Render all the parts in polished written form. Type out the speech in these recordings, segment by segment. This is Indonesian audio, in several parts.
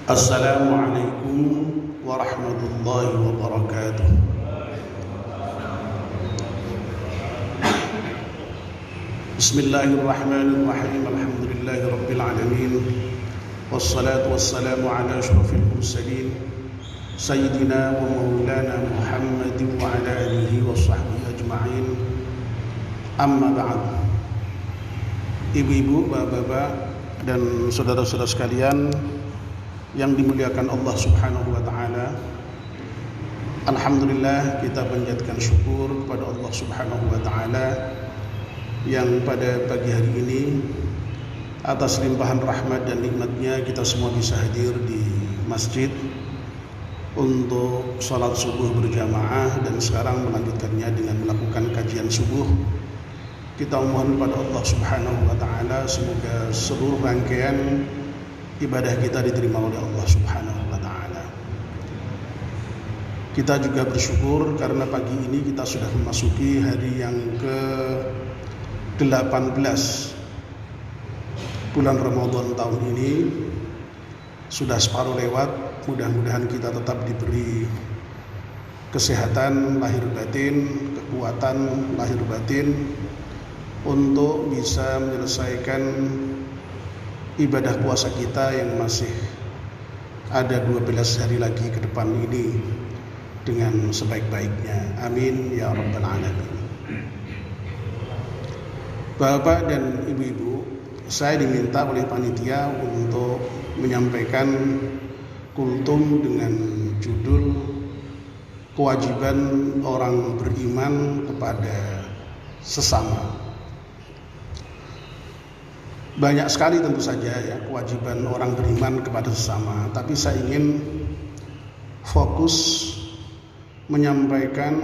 Assalamualaikum warahmatullahi wabarakatuh. Bismillahirrahmanirrahim. Alhamdulillahi rabbil alamin. Wassalatu wassalamu ala asyrafil mursalin Sayyidina wa maulana Muhammadin wa ala alihi wa sahbihi ajma'in. Amma ba'd. Ibu-ibu, bapak-bapak, dan saudara-saudara sekalian yang dimuliakan Allah Subhanahu wa taala. Alhamdulillah, kita panjatkan syukur kepada Allah Subhanahu wa taala yang pada pagi hari ini atas limpahan rahmat dan nikmatnya kita semua bisa hadir di masjid untuk salat subuh berjamaah dan sekarang melanjutkannya dengan melakukan kajian subuh. Kita mohon kepada Allah Subhanahu wa taala semoga seluruh rangkaian ibadah kita diterima oleh Allah Subhanahu wa taala. Kita juga bersyukur karena pagi ini kita sudah memasuki hari yang ke-18 bulan Ramadan tahun ini. Sudah separuh lewat, mudah-mudahan kita tetap diberi kesehatan lahir batin, kekuatan lahir batin untuk bisa menyelesaikan ibadah puasa kita yang masih ada 12 hari lagi ke depan ini dengan sebaik-baiknya. Amin ya rabbal alamin. Bapak dan ibu-ibu, saya diminta oleh panitia untuk menyampaikan kultum dengan judul kewajiban orang beriman kepada sesama. Banyak sekali tentu saja ya kewajiban orang beriman kepada sesama, tapi saya ingin fokus menyampaikan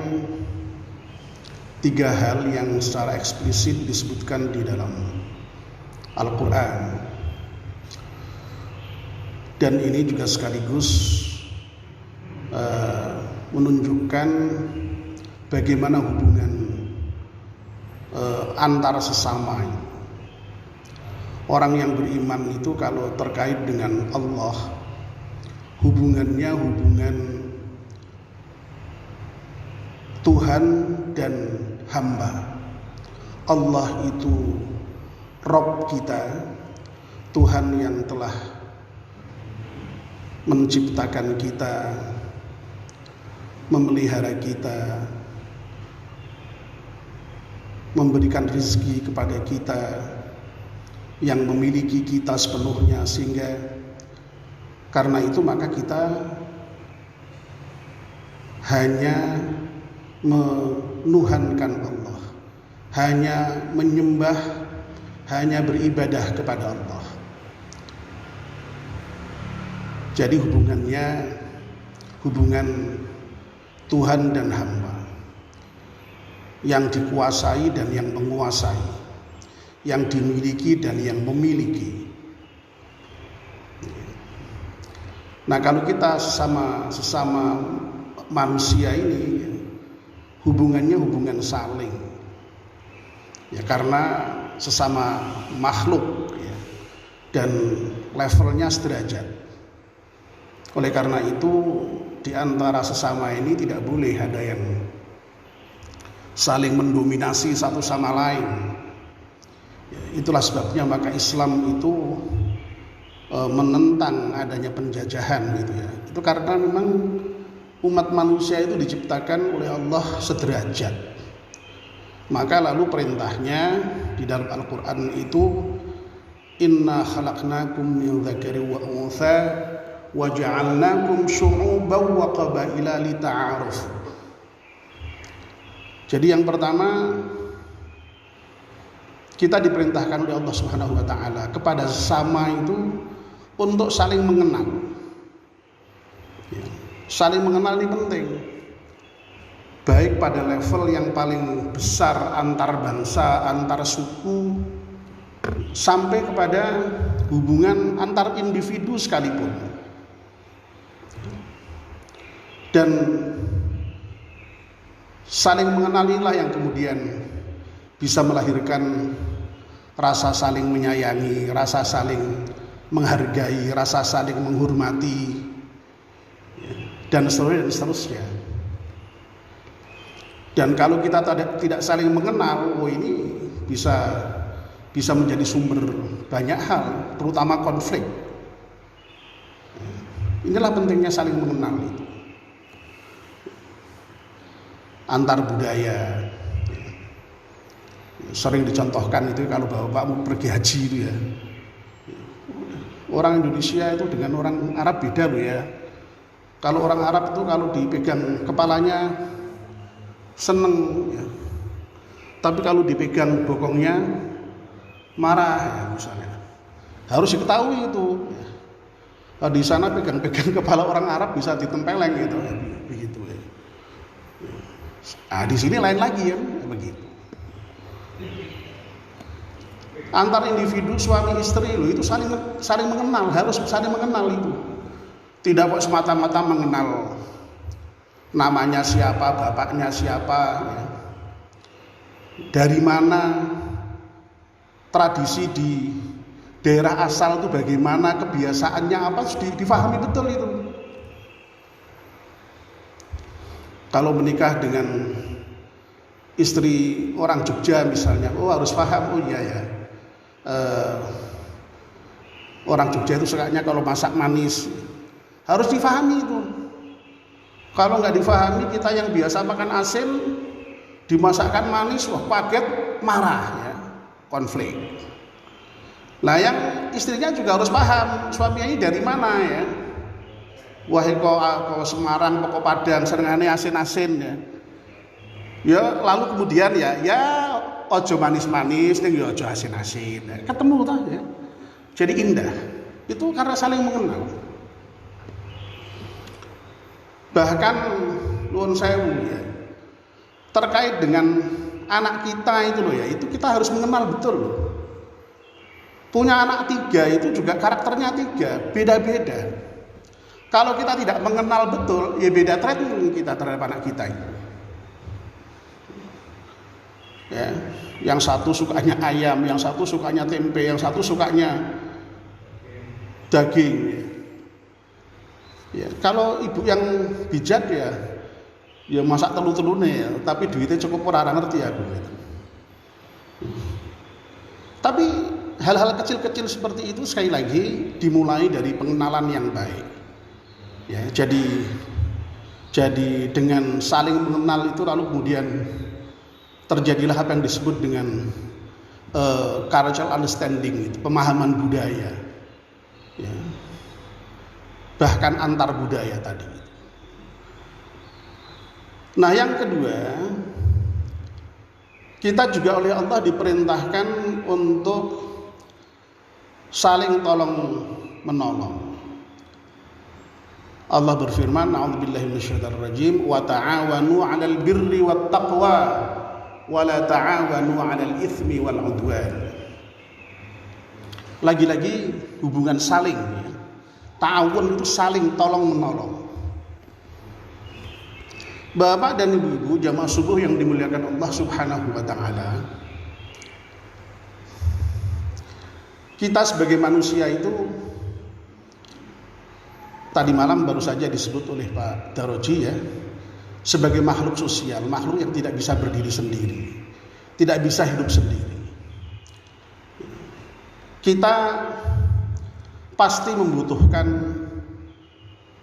3 hal yang secara eksplisit disebutkan di dalam Al-Quran. Dan ini juga sekaligus menunjukkan bagaimana hubungan antar sesama. Orang yang beriman itu kalau terkait dengan Allah, hubungannya hubungan Tuhan dan hamba. Allah itu Rabb kita, Tuhan yang telah menciptakan kita, memelihara kita, memberikan rezeki kepada kita, yang memiliki kita sepenuhnya, sehingga karena itu maka kita hanya menuhankan Allah, hanya menyembah, hanya beribadah kepada Allah. Jadi hubungannya hubungan Tuhan dan hamba, yang dikuasai dan yang menguasai, yang dimiliki dan yang memiliki. Nah, kalau kita sesama manusia ini hubungannya hubungan saling, ya, karena sesama makhluk ya, dan levelnya sederajat. Oleh karena itu di antara sesama ini tidak boleh ada yang saling mendominasi satu sama lain. Itulah sebabnya maka Islam itu menentang adanya penjajahan gitu ya. Itu karena memang umat manusia itu diciptakan oleh Allah sederajat. Maka lalu perintahnya di dalam Al-Quran itu, inna khalaqnakum min dzakari wa untha wa ja'alnakum syu'uban wa qabaila lita'arafu. Jadi yang pertama, kita diperintahkan oleh Allah Subhanahu wa taala kepada sesama itu untuk saling mengenal. Ya, saling mengenal ini penting. Baik pada level yang paling besar antar bangsa, antar suku, sampai kepada hubungan antar individu sekalipun. Dan saling mengenalilah yang kemudian bisa melahirkan rasa saling menyayangi, rasa saling menghargai, rasa saling menghormati, dan seterusnya. Dan kalau kita tidak saling mengenal, ini bisa menjadi sumber banyak hal, terutama konflik. Inilah pentingnya saling mengenal itu. Antar budaya. Sering dicontohkan itu kalau bapak mau pergi haji itu ya. Orang Indonesia itu dengan orang Arab beda loh ya. Kalau orang Arab itu kalau dipegang kepalanya seneng ya. Tapi kalau dipegang bokongnya marah ya misalnya. Harus diketahui itu. Di sana pegang-pegang kepala orang Arab bisa ditempeleng gitu ya. Begitu ya. Di sini lain lagi ya, begitu. Antar individu suami istri loh itu saling mengenal, harus saling mengenal itu. Tidak kok semata-mata mengenal namanya siapa, bapaknya siapa, ya. Dari mana, tradisi di daerah asal itu bagaimana, kebiasaannya apa, difahami betul itu. Kalau menikah dengan istri orang Jogja misalnya, harus paham, iya ya. Orang Jogja itu sukanya kalau masak manis, harus difahami itu. Kalau nggak difahami, kita yang biasa makan asin dimasakkan manis, kaget, marah ya, konflik. Nah yang istrinya juga harus paham suaminya ini dari mana ya. Wah kok Semarang, kok Padang, senengane asin-asin ya. Ya lalu kemudian ya ojo manis-manis, ning ya ojo asin-asin. Ketemu toh ya. Jadi indah. Itu karena saling mengenal. Bahkan nuwun sewu ya. Terkait dengan anak kita itu loh ya, itu kita harus mengenal betul loh. Punya anak 3 itu juga karakternya 3, beda-beda. Kalau kita tidak mengenal betul, ya beda treatment kita terhadap anak kita itu. Ya, yang satu sukanya ayam, yang satu sukanya tempe, yang satu sukanya daging. Ya, kalau ibu yang bijak ya masak telur-telurnya ya, tapi duitnya cukup ora ngerti aku gitu. Tapi hal-hal kecil-kecil seperti itu sekali lagi dimulai dari pengenalan yang baik. Ya, jadi dengan saling mengenal itu lalu kemudian terjadilah apa yang disebut dengan cultural understanding, pemahaman budaya, ya. Bahkan antar budaya tadi. Nah yang kedua, kita juga oleh Allah diperintahkan untuk saling tolong menolong. Allah berfirman, a'udzubillahi minasyaitonir rajim, wa ta'awanu 'alal birri wat taqwa wa la ta'awanu 'alal itsmi wal 'udwan. Lagi-lagi hubungan saling ya. Ta'awun itu saling tolong menolong. Bapak dan ibu-ibu jamaah subuh yang dimuliakan Allah Subhanahu wa taala. Kita sebagai manusia itu tadi malam baru saja disebut oleh Pak Daroji ya, sebagai makhluk sosial, makhluk yang tidak bisa berdiri sendiri, tidak bisa hidup sendiri. Kita pasti membutuhkan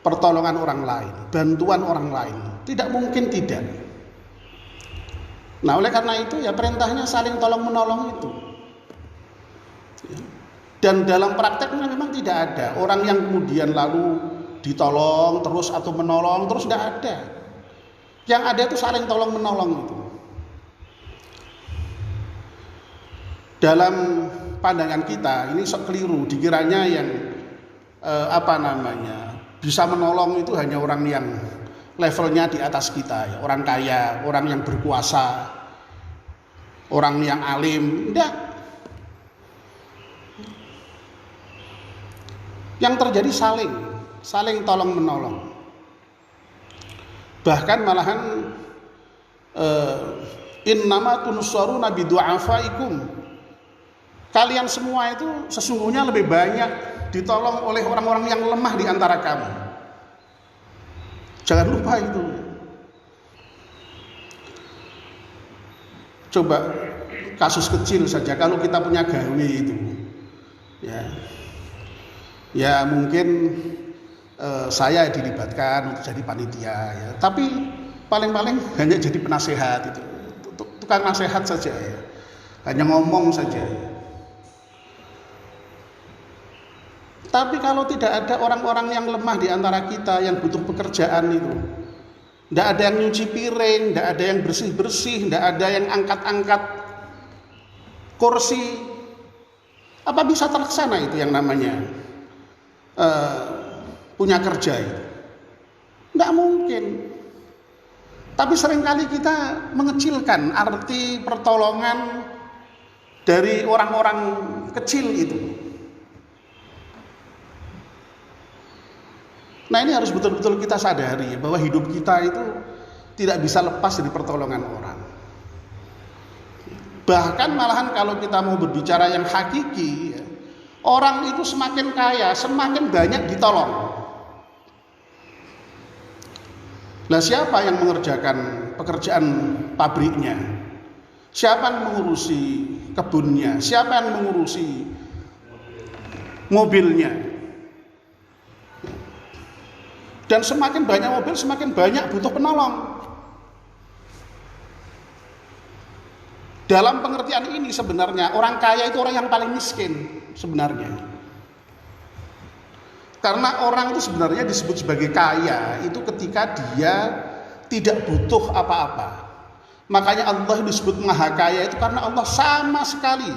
pertolongan orang lain, bantuan orang lain. Tidak mungkin tidak. Nah oleh karena itu ya perintahnya saling tolong menolong itu. Dan dalam prakteknya memang tidak ada orang yang kemudian lalu ditolong terus atau menolong terus, tidak ada. Yang ada itu saling tolong menolong itu. Dalam pandangan kita ini keliru, dikiranya yang bisa menolong itu hanya orang yang levelnya di atas kita ya, orang kaya, orang yang berkuasa, orang yang alim. Tidak. Yang terjadi saling tolong menolong. Bahkan malahan innama tunsaruna bidu'afaikum. Kalian semua itu sesungguhnya lebih banyak ditolong oleh orang-orang yang lemah di antara kamu. Jangan lupa itu. Coba kasus kecil saja, kalau kita punya gawe itu, ya mungkin saya dilibatkan untuk jadi panitia, ya. Tapi paling-paling hanya jadi penasehat itu, tukang nasihat saja, ya. Hanya ngomong saja. Ya. Tapi kalau tidak ada orang-orang yang lemah di antara kita yang butuh pekerjaan itu, tidak ada yang nyuci piring, tidak ada yang bersih-bersih, tidak ada yang angkat-angkat kursi, apa bisa terlaksana itu yang namanya punya kerja itu? Tidak mungkin. Tapi seringkali kita mengecilkan arti pertolongan dari orang-orang kecil itu. Nah, ini harus betul-betul kita sadari bahwa hidup kita itu tidak bisa lepas dari pertolongan orang. Bahkan malahan kalau kita mau berbicara yang hakiki, ya, orang itu semakin kaya, semakin banyak ditolong. Nah, siapa yang mengerjakan pekerjaan pabriknya? Siapa yang mengurusi kebunnya? Siapa yang mengurusi mobilnya? Dan semakin banyak mobil, semakin banyak butuh penolong. Dalam pengertian ini sebenarnya orang kaya itu orang yang paling miskin sebenarnya. Karena orang itu sebenarnya disebut sebagai kaya itu ketika dia tidak butuh apa-apa. Makanya Allah disebut maha kaya itu karena Allah sama sekali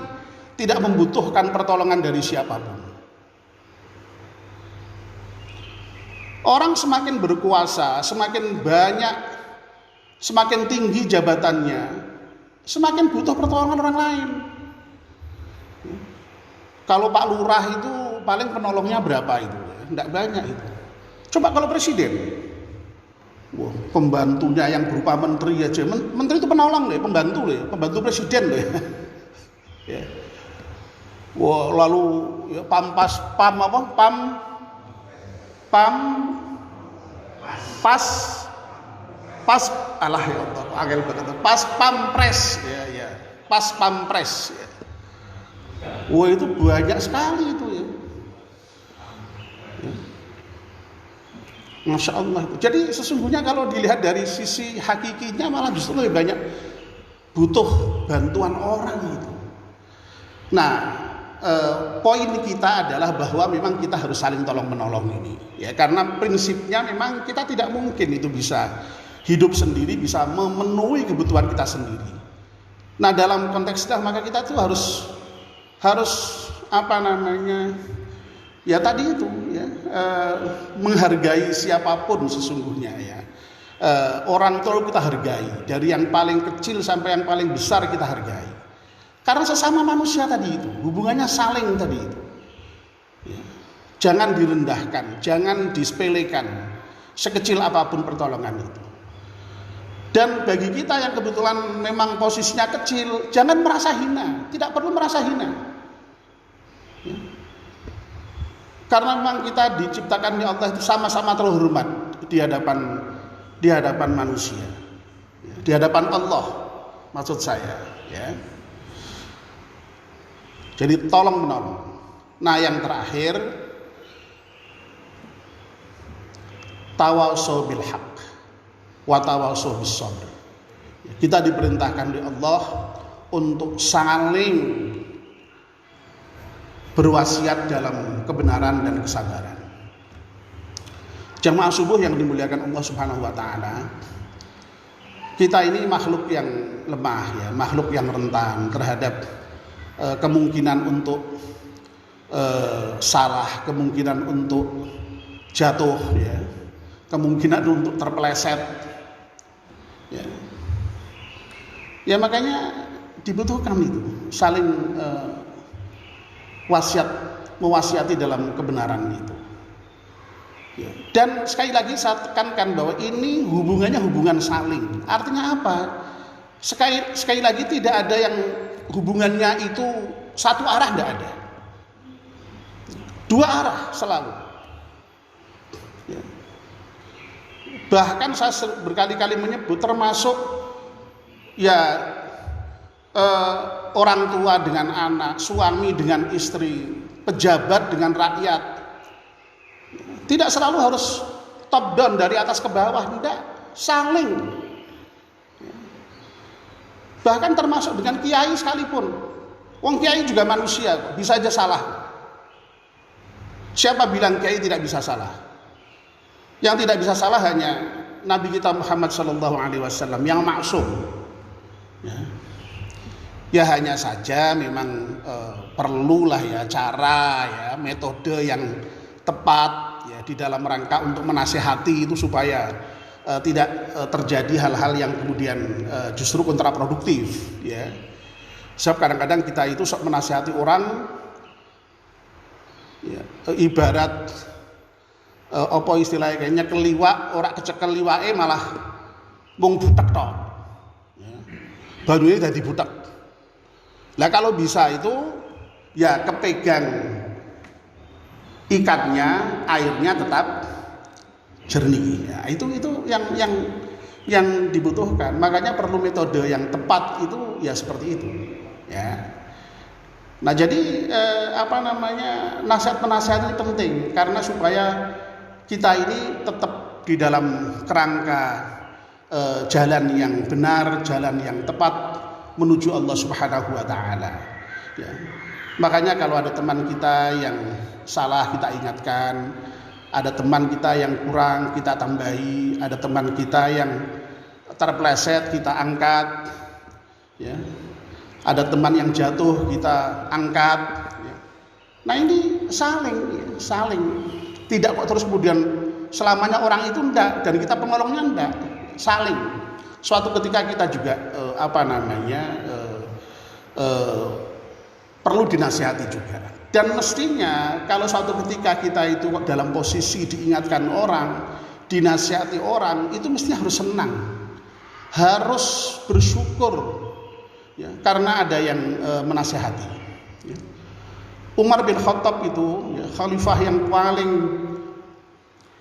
tidak membutuhkan pertolongan dari siapapun. Orang semakin berkuasa, semakin banyak, semakin tinggi jabatannya, semakin butuh pertolongan orang lain. Kalau Pak Lurah itu paling penolongnya berapa itu? Tidak banyak itu. Coba kalau presiden, pembantunya yang berupa menteri aja, menteri itu penolong deh, pembantu presiden deh. Ya. Lalu ya, alah ya Allah, angel banget. Pas pampres, ya. Pas pampres. Ya. Wah, itu banyak sekali itu ya. Masya Allah. Jadi sesungguhnya kalau dilihat dari sisi hakikinya malah justru lebih banyak butuh bantuan orang itu. Nah, poin kita adalah bahwa memang kita harus saling tolong menolong ini, ya, karena prinsipnya memang kita tidak mungkin itu bisa hidup sendiri, bisa memenuhi kebutuhan kita sendiri. Nah, dalam konteks itu maka kita tuh harus apa namanya, ya tadi itu, ya, menghargai siapapun sesungguhnya, ya. Orang tua kita hargai, dari yang paling kecil sampai yang paling besar kita hargai. Karena sesama manusia tadi itu, hubungannya saling tadi itu. Ya. Jangan direndahkan, jangan disepelekan, sekecil apapun pertolongan itu. Dan bagi kita yang kebetulan memang posisinya kecil, jangan merasa hina, tidak perlu merasa hina. Ya. Karena memang kita diciptakan di Allah itu sama-sama terhormat di hadapan manusia, ya, di hadapan Allah, maksud saya, ya. Jadi tolong menolong. Nah, yang terakhir, tawasau bil haq wa tawasau bis sabr. Kita diperintahkan oleh Allah untuk saling berwasiat dalam kebenaran dan kesabaran. Jamaah subuh yang dimuliakan Allah Subhanahu wa taala. Kita ini makhluk yang lemah, ya, makhluk yang rentan terhadap kemungkinan untuk salah, kemungkinan untuk jatuh, ya, kemungkinan untuk terpeleset, ya. Ya, makanya dibutuhkan itu saling mewasiati dalam kebenaran itu. Ya. Dan sekali lagi saya tekankan bahwa ini hubungannya hubungan saling. Artinya apa? Sekali lagi tidak ada yang hubungannya itu satu arah, tidak ada. Dua arah selalu. Ya. Bahkan saya berkali-kali menyebut termasuk ya orang tua dengan anak, suami dengan istri, pejabat dengan rakyat. Tidak selalu harus top down dari atas ke bawah, tidak, saling. Bahkan termasuk dengan kiai sekalipun. Wong kiai juga manusia, bisa aja salah. Siapa bilang kiai tidak bisa salah? Yang tidak bisa salah hanya Nabi kita Muhammad SAW yang maksum. Ya hanya saja memang perlulah ya cara ya metode yang tepat ya di dalam rangka untuk menasihati itu supaya tidak terjadi hal-hal yang kemudian justru kontraproduktif ya. Sebab kadang-kadang kita itu sok menasihati orang ya, ibarat apa istilahnya kayaknya keliwak ora kecekel liwake malah wong butek tok. Ya. Banune dadi butek. Lah kalau bisa itu ya kepegang ikatnya, airnya tetap jernih. Ya, itu yang dibutuhkan. Makanya perlu metode yang tepat itu ya seperti itu. Ya. Nah jadi nasihat-penasihat ini penting karena supaya kita ini tetap di dalam kerangka jalan yang benar, jalan yang tepat menuju Allah Subhanahu wa taala. Ya. Makanya kalau ada teman kita yang salah kita ingatkan, ada teman kita yang kurang kita tambahi, ada teman kita yang terpleset kita angkat, ya. Ada teman yang jatuh kita angkat. Ya. Nah ini saling. Tidak kok terus kemudian selamanya orang itu enggak dan kita penolongnya enggak, saling. Suatu ketika kita juga perlu dinasihati juga. Dan mestinya kalau suatu ketika kita itu dalam posisi diingatkan orang, dinasihati orang, itu mestinya harus senang, harus bersyukur, ya, karena ada yang menasihati. Ya. Umar bin Khattab itu ya, khalifah yang paling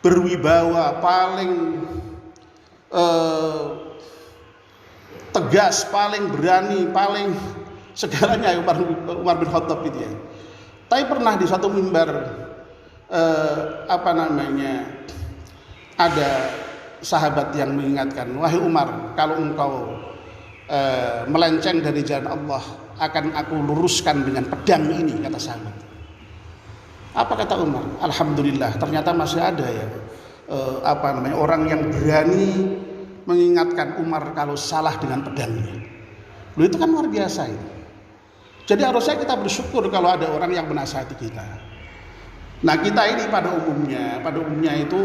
berwibawa, paling tegas, paling berani, paling segalanya Umar bin Khattab itu ya. Tapi pernah di satu mimbar ada sahabat yang mengingatkan, wahai Umar, kalau engkau melenceng dari jalan Allah, akan aku luruskan dengan pedang ini, kata sahabat. Apa kata Umar? Alhamdulillah, ternyata masih ada ya orang yang berani mengingatkan Umar kalau salah dengan pedangnya. Loh, itu kan luar biasa itu. Jadi harusnya kita bersyukur kalau ada orang yang menasihati kita. Nah kita ini pada umumnya itu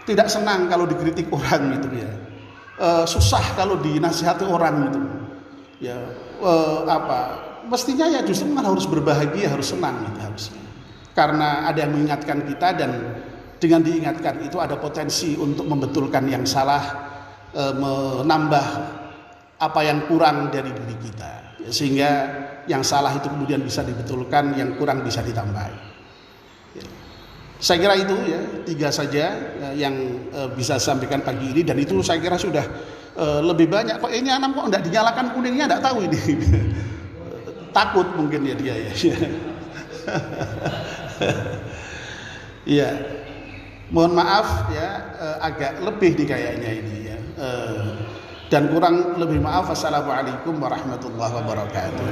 tidak senang kalau dikritik orang gitu ya. Susah kalau dinasihati orang gitu. Ya mestinya ya justru malah harus berbahagia, harus senang gitu harusnya. Karena ada yang mengingatkan kita dan dengan diingatkan itu ada potensi untuk membetulkan yang salah, menambah apa yang kurang dari diri kita, sehingga yang salah itu kemudian bisa dibetulkan, yang kurang bisa ditambahi. Ya. Saya kira itu ya 3 saja yang bisa sampaikan pagi ini, dan itu saya kira sudah lebih banyak. Kok ini anak kok enggak dinyalakan kuningnya, enggak tahu ini. Takut mungkin ya dia ya. Iya. Mohon maaf ya agak lebih di kayaknya ini ya. Dan kurang lebih maaf. Assalamualaikum warahmatullahi wabarakatuh.